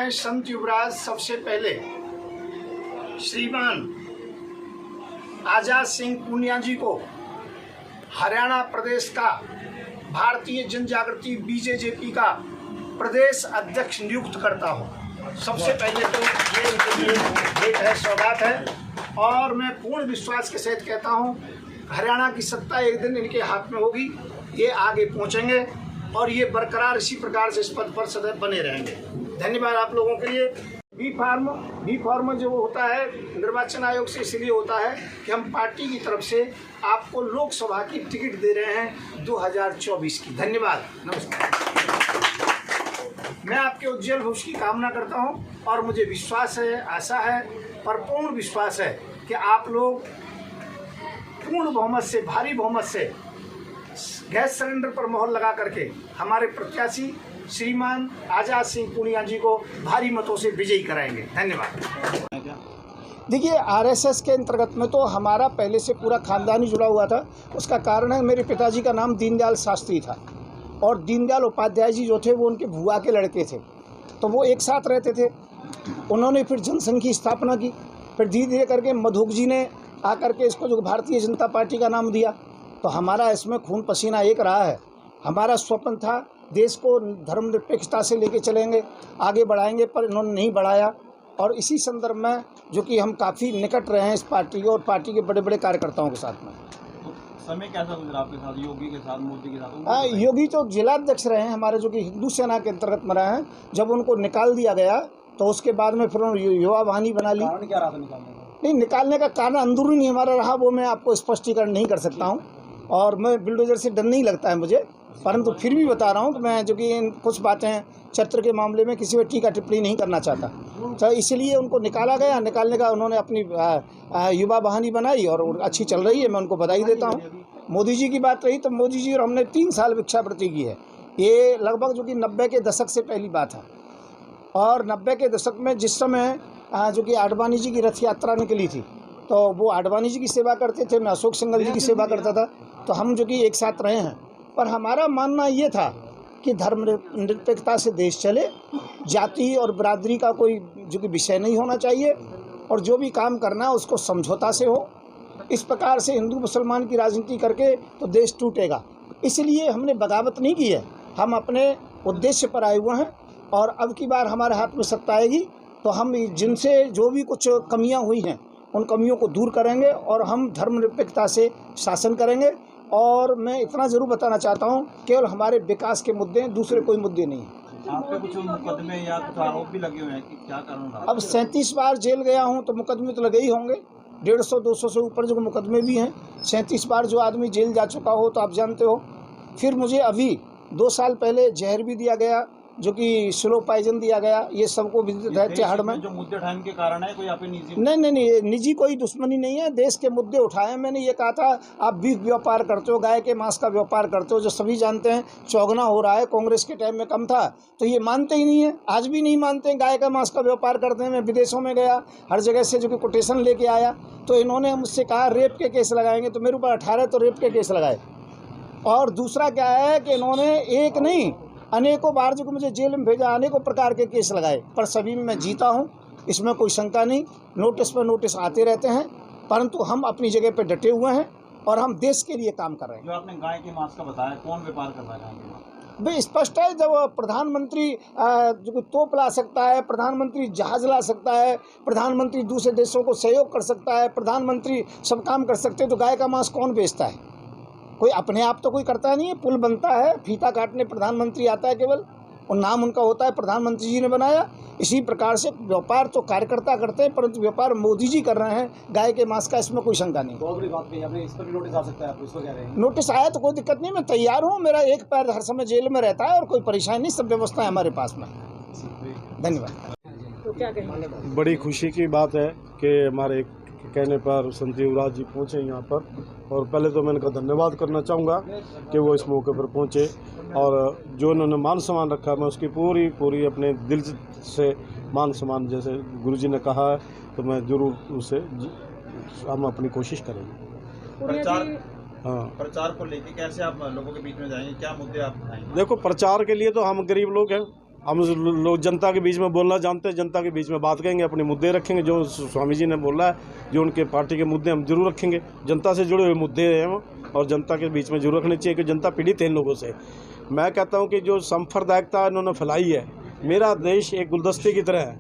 मैं संत युवराज सबसे पहले श्रीमान आजाद सिंह पूनिया जी को हरियाणा प्रदेश का भारतीय जन जागृति बीजेजेपी का प्रदेश अध्यक्ष नियुक्त करता हूं। सबसे पहले तो ये इनके लिए भेंट है, सौगात है। और मैं पूर्ण विश्वास के साथ कहता हूं, हरियाणा की सत्ता एक दिन इनके हाथ में होगी, ये आगे पहुंचेंगे और ये बरकरार इसी प्रकार से इस पद पर सदैव बने रहेंगे। धन्यवाद आप लोगों के लिए। बी फार्म जो होता है निर्वाचन आयोग से इसलिए होता है कि हम पार्टी की तरफ से आपको लोकसभा की टिकट दे रहे हैं 2024 की। धन्यवाद, नमस्कार। मैं आपके उज्जवल भविष्य की कामना करता हूं और मुझे विश्वास है, आशा है, परिपूर्ण विश्वास है कि आप लोग पूर्ण बहुमत से, भारी बहुमत से गैस सिलेंडर पर मोहर लगा करके हमारे प्रत्याशी श्रीमान आजाद सिंह पूनिया जी को भारी मतों से विजयी कराएंगे। धन्यवाद। देखिए, आरएसएस के अंतर्गत में तो हमारा पहले से पूरा खानदान ही जुड़ा हुआ था। उसका कारण है, मेरे पिताजी का नाम दीनदयाल शास्त्री था और दीनदयाल उपाध्याय जी जो थे वो उनके बुआ के लड़के थे, तो वो एक साथ रहते थे। उन्होंने फिर जनसंघ की स्थापना की, फिर धीरे धीरे करके मधुक जी ने आकर के इसको जो भारतीय जनता पार्टी का नाम दिया। तो हमारा इसमें खून पसीना एक रहा है। हमारा स्वप्न था देश को धर्मनिरपेक्षता से लेके चलेंगे, आगे बढ़ाएंगे, पर इन्होंने नहीं बढ़ाया। और इसी संदर्भ में जो कि हम काफ़ी निकट रहे हैं इस पार्टी के और पार्टी के बड़े बड़े कार्यकर्ताओं के साथ में। समय कैसा गुजरा आपके साथ, योगी के साथ, मोदी के साथ? हाँ, योगी तो जिलाध्यक्ष रहे हैं हमारे, जो कि हिंदू सेना के अंतर्गत में रहे हैं। जब उनको निकाल दिया गया तो उसके बाद में फिर उन्होंने युवा वाहिनी बना ली। कारण क्या रहा था निकालने का? नहीं, निकालने का कारण अंदरूनी हमारा रहा, वो मैं आपको स्पष्टीकरण नहीं कर सकता हूँ। और मैं बिल्डोजर से डर नहीं लगता है मुझे, परंतु फिर भी बता रहा हूँ कि मैं जो कि कुछ बातें चरित्र के मामले में किसी पर टीका टिप्पणी नहीं करना चाहता, तो इसलिए उनको निकाला गया। निकालने का उन्होंने अपनी युवा वाहिनी बनाई और अच्छी चल रही है, मैं उनको बधाई देता हूँ। मोदी जी की बात रही तो मोदी जी और हमने 3 साल भिक्षावृत्ति की है। ये लगभग जो कि 90 के दशक से पहली बात है। और 90 के दशक में जिस समय जो कि आडवाणी जी की रथ यात्रा निकली थी, तो वो आडवाणी जी की सेवा करते थे, मैं अशोक सिंघल जी की सेवा करता था, तो हम जो कि एक साथ रहे हैं। पर हमारा मानना ये था कि धर्मनिरपेक्षता से देश चले, जाति और बिरादरी का कोई जो कि विषय नहीं होना चाहिए, और जो भी काम करना है उसको समझौता से हो। इस प्रकार से हिंदू मुसलमान की राजनीति करके तो देश टूटेगा, इसलिए हमने बगावत नहीं की है। हम अपने उद्देश्य पर आए हुए हैं और अब की बार हमारे हाथ में सत्ता आएगी तो हम जिनसे जो भी कुछ कमियां हुई हैं उन कमियों को दूर करेंगे और हम धर्मनिरपेक्षता से शासन करेंगे। और मैं इतना ज़रूर बताना चाहता हूं, केवल हमारे विकास के मुद्दे हैं, दूसरे कोई मुद्दे नहीं हैं। आप पे कुछ मुकदमे या कुछ आरोप भी लगे हुए हैं कि क्या कारण रहा? अब 37 बार जेल गया हूं तो मुकदमे तो लगे ही होंगे। 150-200 से ऊपर जो मुकदमे भी हैं। 37 बार जो आदमी जेल जा चुका हो तो आप जानते हो। फिर मुझे अभी 2 साल पहले जहर भी दिया गया, जो कि स्लो पॉइजन दिया गया। ये सबको विदित है। तिहाड़ में जो मुद्दे उठाने के कारण है, कोई आप निजी? नहीं, निजी कोई दुश्मनी नहीं है। देश के मुद्दे उठाए। मैंने ये कहा था, आप बीफ व्यापार करते हो, गाय के मांस का व्यापार करते हो, जो सभी जानते हैं चौगुना हो रहा है। कांग्रेस के टाइम में कम था, तो ये मानते ही नहीं है, आज भी नहीं मानते हैं। गाय का मांस का व्यापार करते हैं। मैं विदेशों में गया, हर जगह से जो कि कोटेशन लेके आया, तो इन्होंने मुझसे कहा रेप के केस लगाएंगे, तो मेरे ऊपर 18 तो रेप के केस लगाए। और दूसरा क्या है कि इन्होंने एक नहीं अनेकों बार जो कि मुझे जेल में भेजा, अनेकों प्रकार के केस लगाए, पर सभी में मैं जीता हूं, इसमें कोई शंका नहीं। नोटिस पर नोटिस आते रहते हैं, परंतु हम अपनी जगह पर डटे हुए हैं और हम देश के लिए काम कर रहे हैं। जो आपने गाय के मांस का बताया, कौन व्यापार कर रहा है गाय के मांस? भाई स्पष्ट है, जब प्रधानमंत्री जो कि तोप ला सकता है, प्रधानमंत्री जहाज ला सकता है, प्रधानमंत्री दूसरे देशों को सहयोग कर सकता है, प्रधानमंत्री सब काम कर सकते हैं, तो गाय का मांस कौन बेचता है? कोई अपने आप तो कोई करता नहीं है। पुल बनता है, फीता काटने प्रधानमंत्री आता है केवल, और नाम उनका होता है प्रधानमंत्री जी ने बनाया। इसी प्रकार से व्यापार तो कार्यकर्ता करते हैं, परंतु व्यापार मोदी जी कर रहे हैं गाय के मांस का, इसमें कोई शंका नहीं। बहुत बड़ी बात कही आपने, इस पर भी नोटिस आ सकता है, आप इसको कह रहे हैं? नोटिस आया तो कोई दिक्कत नहीं, मैं तैयार हूँ। मेरा एक पैर हर समय जेल में रहता है और कोई परेशानी नहीं, सब व्यवस्था है हमारे पास में। धन्यवाद। तो क्या कहेंगे? बड़ी खुशी की बात है कि हमारे कहने पर संत युवराज जी पहुँचे यहाँ पर, और पहले तो मैं इनका धन्यवाद करना चाहूँगा कि वो इस मौके पर पहुँचे, और जो उन्होंने मान सम्मान रखा, मैं उसकी पूरी अपने दिल से मान सम्मान, जैसे गुरुजी ने कहा है, तो मैं जरूर उससे हम अपनी कोशिश करेंगे। प्रचार को लेके कैसे आप लोगों के बीच में जाएंगे, क्या मुद्दे आप उठाएंगे? देखो, प्रचार के लिए तो हम गरीब लोग हैं, हम लोग जनता के बीच में बोलना जानते हैं, जनता के बीच में बात करेंगे, अपने मुद्दे रखेंगे। जो स्वामी जी ने बोला है, जो उनके पार्टी के मुद्दे हम जरूर रखेंगे। जनता से जुड़े हुए मुद्दे हैं वो, और जनता के बीच में जरूर रखने चाहिए कि जनता पीड़ित है इन लोगों से। मैं कहता हूँ कि जो सांप्रदायिकता इन्होंने फैलाई है, मेरा देश एक गुलदस्ते की तरह है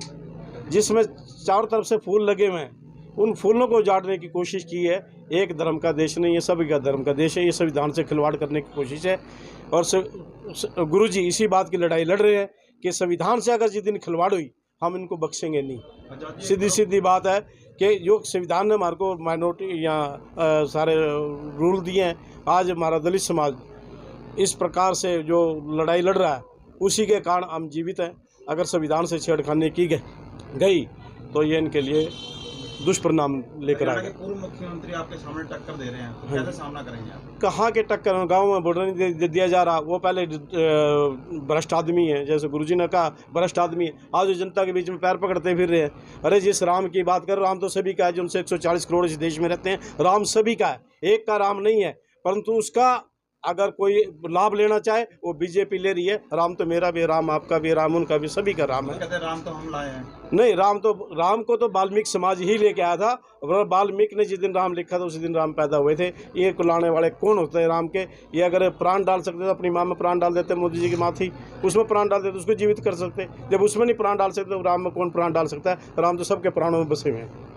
जिसमें चारों तरफ से फूल लगे हुए हैं। उन फूलों को उजाड़ने की कोशिश की है। एक धर्म का देश नहीं है, सभी का धर्म का देश है। ये संविधान से खिलवाड़ करने की कोशिश है। और गुरुजी इसी बात की लड़ाई लड़ रहे हैं कि संविधान से अगर जिस दिन खिलवाड़ हुई, हम इनको बख्शेंगे नहीं। सीधी सीधी बात है कि जो संविधान ने हमारे को माइनॉरिटी या सारे रूल दिए हैं, आज हमारा दलित समाज इस प्रकार से जो लड़ाई लड़ रहा है, उसी के कारण हम जीवित हैं। अगर संविधान से छेड़खानी की गई तो ये इनके लिए दुष्परिणाम लेकर आएगा। पूर्व मुख्यमंत्री आपके सामने टक्कर दे रहे हैं, तो कैसे सामना करेंगे आप? कहाँ के टक्कर, गांव में वोटर नहीं दिया जा रहा। वो पहले भ्रष्ट आदमी है, जैसे गुरुजी ने कहा भ्रष्ट आदमी है। आज जनता के बीच में पैर पकड़ते फिर रहे हैं। अरे जिस राम की बात कर, राम तो सभी का है। जो उनसे 140 करोड़ इस देश में रहते हैं, राम सभी का है, एक का राम नहीं है। परंतु उसका अगर कोई लाभ लेना चाहे वो बीजेपी ले रही है। राम तो मेरा भी राम, आपका भी राम, उनका भी, सभी का राम है। कहते हैं राम तो हम लाए हैं। नहीं, राम को तो वाल्मीकि समाज ही लेके आया था। वाल्मीकि ने जिस दिन राम लिखा था उसी दिन राम पैदा हुए थे। ये कुलाने वाले कौन होते हैं राम के? ये अगर प्राण डाल सकते तो अपनी माँ में प्राण डाल देते। मोदी जी की माँ थी, उसमें प्राण डाल देते, उसको जीवित कर सकते। जब उसमें नहीं प्राण डाल सकते तो राम में कौन प्राण डाल सकता है? राम तो सबके प्राणों में बसे हुए हैं।